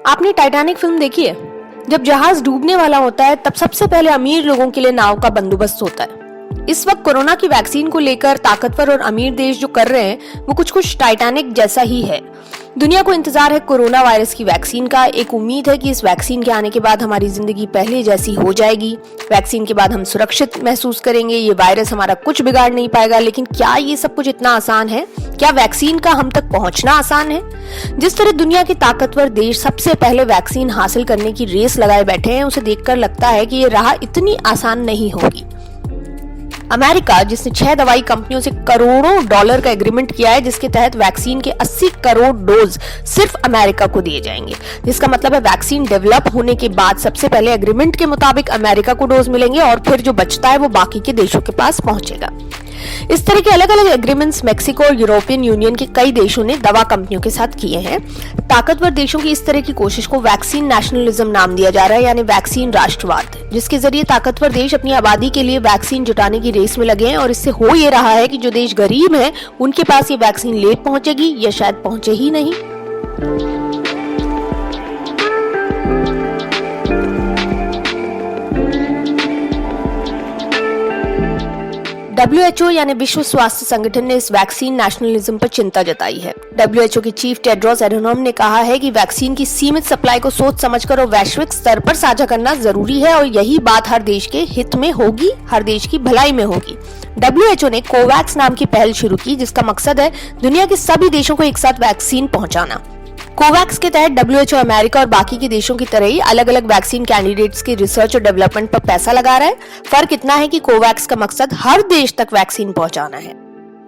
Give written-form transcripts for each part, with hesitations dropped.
आपने Titanic film देखी है? जब जहाज डूबने वाला होता है तब सबसे पहले अमीर लोगों के लिए नाव का बंदोबस्त होता है। इस वक्त कोरोना की वैक्सीन को लेकर ताकतवर और अमीर देश जो कर रहे हैं वो कुछ टाइटैनिक जैसा ही है। दुनिया को इंतजार है कोरोना वायरस की वैक्सीन का। एक उम्मीद है कि इस वैक्सीन के आने के बाद हमारी जिंदगी पहले जैसी हो जाएगी। वैक्सीन के बाद हम सुरक्षित महसूस करेंगे, ये वायरस हमारा कुछ बिगाड़ नहीं पाएगा। लेकिन क्या ये सब कुछ इतना आसान है? क्या वैक्सीन का हम तक पहुंचना आसान है? जिस तरह दुनिया के ताकतवर देश सबसे पहले वैक्सीन हासिल करने की रेस लगाए बैठे हैं, उसे देखकर लगता है कि ये राह इतनी आसान नहीं होगी। अमेरिका, जिसने 6 दवाई कंपनियों से करोड़ों डॉलर का एग्रीमेंट किया है, जिसके तहत वैक्सीन के 80 करोड़ डोज सिर्फ अमेरिका को दिए जाएंगे, जिसका मतलब है वैक्सीन डेवलप होने के बाद सबसे पहले एग्रीमेंट के मुताबिक अमेरिका को डोज मिलेंगे और फिर जो बचता है वो बाकी के देशों के पास पहुंचेगा। इस तरह के अलग अलग एग्रीमेंट्स मेक्सिको और यूरोपियन यूनियन के कई देशों ने दवा कंपनियों के साथ किए हैं। ताकतवर देशों की इस तरह की कोशिश को वैक्सीन नेशनलिज्म नाम दिया जा रहा है, यानी वैक्सीन राष्ट्रवाद, जिसके जरिए ताकतवर देश अपनी आबादी के लिए वैक्सीन जुटाने की रेस में लगे हैं। और इससे हो ये रहा है कि जो देश गरीब हैं उनके पास ये वैक्सीन लेट पहुंचेगी या शायद पहुंचे ही नहीं। WHO यानी विश्व स्वास्थ्य संगठन ने इस वैक्सीन नेशनलिज्म पर चिंता जताई है। WHO के चीफ टेड्रोस एडहेनोम ने कहा है कि वैक्सीन की सीमित सप्लाई को सोच समझकर और वैश्विक स्तर पर साझा करना जरूरी है और यही बात हर देश के हित में होगी, हर देश की भलाई में होगी। WHO ने कोवैक्स नाम की पहल शुरू की, जिसका मकसद है दुनिया के सभी देशों को एक साथ वैक्सीन पहुंचाना। कोवैक्स के तहत WHO अमेरिका और बाकी के देशों की तरह ही अलग अलग वैक्सीन कैंडिडेट्स की रिसर्च और डेवलपमेंट पर पैसा लगा रहा है। फर्क इतना है कि कोवैक्स का मकसद हर देश तक वैक्सीन पहुंचाना है।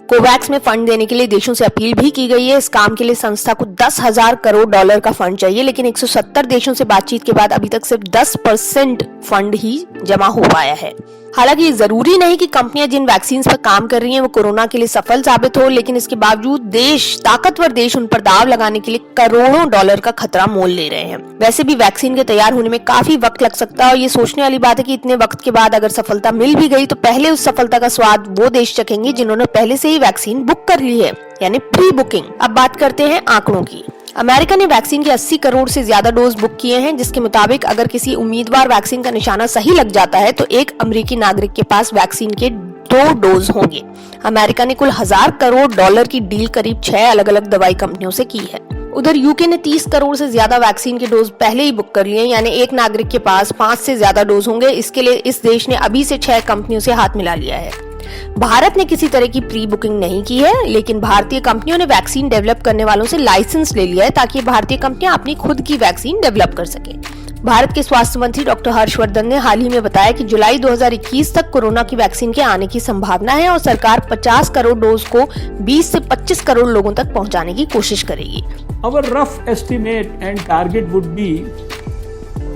कोवैक्स में फंड देने के लिए देशों से अपील भी की गई है। इस काम के लिए संस्था को 10,000 करोड़ डॉलर का फंड चाहिए, लेकिन 170 देशों से बातचीत के बाद अभी तक सिर्फ 10% फंड ही जमा हो पाया है। हालांकि ये जरूरी नहीं कि कंपनियां जिन वैक्सीन पर काम कर रही हैं वो कोरोना के लिए सफल साबित हो, लेकिन इसके बावजूद ताकतवर देश उन पर दाव लगाने के लिए करोड़ों डॉलर का खतरा मोल ले रहे हैं। वैसे भी वैक्सीन के तैयार होने में काफी वक्त लग सकता है और ये सोचने वाली बात है कि इतने वक्त के बाद अगर सफलता मिल भी गई तो पहले उस सफलता का स्वाद वो देश चखेंगे जिन्होंने पहले से ही वैक्सीन बुक कर ली है, यानी प्री बुकिंग। अब बात करते हैं आंकड़ों की। अमेरिका ने वैक्सीन के 80 करोड़ से ज्यादा डोज बुक किए हैं, जिसके मुताबिक अगर किसी उम्मीदवार वैक्सीन का निशाना सही लग जाता है तो एक अमेरिकी नागरिक के पास वैक्सीन के 2 डोज होंगे। अमेरिका ने कुल 1000 करोड़ डॉलर की डील करीब 6 अलग अलग दवाई कंपनियों से की है। उधर यूके ने 30 करोड़ से ज्यादा वैक्सीन के डोज पहले ही बुक कर लिए, यानी एक नागरिक के पास 5 से ज्यादा डोज होंगे। इसके लिए इस देश ने अभी से 6 कंपनियों से हाथ मिला लिया है। भारत ने किसी तरह की प्री बुकिंग नहीं की है, लेकिन भारतीय कंपनियों ने वैक्सीन डेवलप करने वालों से लाइसेंस ले लिया है ताकि भारतीय कंपनियां अपनी खुद की वैक्सीन डेवलप कर सकें। भारत के स्वास्थ्य मंत्री डॉक्टर हर्षवर्धन ने हाल ही में बताया कि जुलाई 2021 तक कोरोना की वैक्सीन के आने की संभावना है और सरकार 50 करोड़ डोज को 20 से 25 करोड़ लोगों तक पहुंचाने की कोशिश करेगी। Our rough estimate and target would be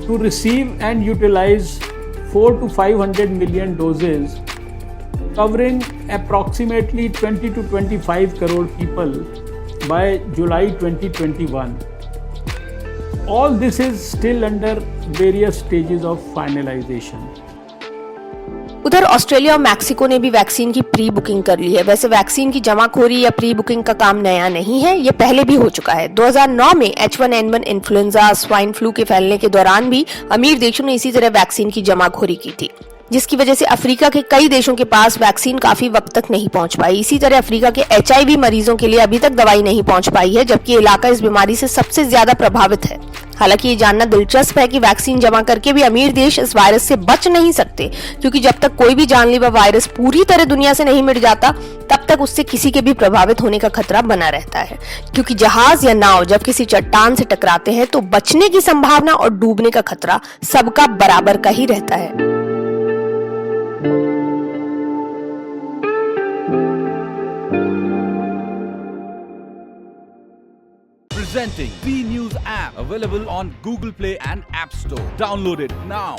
to receive and utilize 400 to 500 million doses covering approximately 20 to 25 crore people by July 2021. All this is still under various stages of finalization. उधर Australia और Mexico ने भी vaccine की pre booking कर ली है। वैसे vaccine की जमाखोरी या प्री बुकिंग का काम नया नहीं है, ये पहले भी हो चुका है। 2009 में H1N1 इन्फ्लुएंजा, स्वाइन फ्लू के फैलने के दौरान भी अमीर देशों ने इसी तरह वैक्सीन की जमाखोरी की थी, जिसकी वजह से अफ्रीका के कई देशों के पास वैक्सीन काफी वक्त तक नहीं पहुंच पाई। इसी तरह अफ्रीका के HIV मरीजों के लिए अभी तक दवाई नहीं पहुंच पाई है, जबकि ये इलाका इस बीमारी से सबसे ज्यादा प्रभावित है। हालांकि ये जानना दिलचस्प है कि वैक्सीन जमा करके भी अमीर देश इस वायरस से बच नहीं सकते, क्योंकि जब तक कोई भी जानलेवा वायरस पूरी तरह दुनिया से नहीं मिट जाता तब तक उससे किसी के भी प्रभावित होने का खतरा बना रहता है। क्योंकि जहाज या नाव जब किसी चट्टान से टकराते हैं तो बचने की संभावना और डूबने का खतरा सबका बराबर का ही रहता है। Presenting B News app, available on Google Play and App Store. Download it now.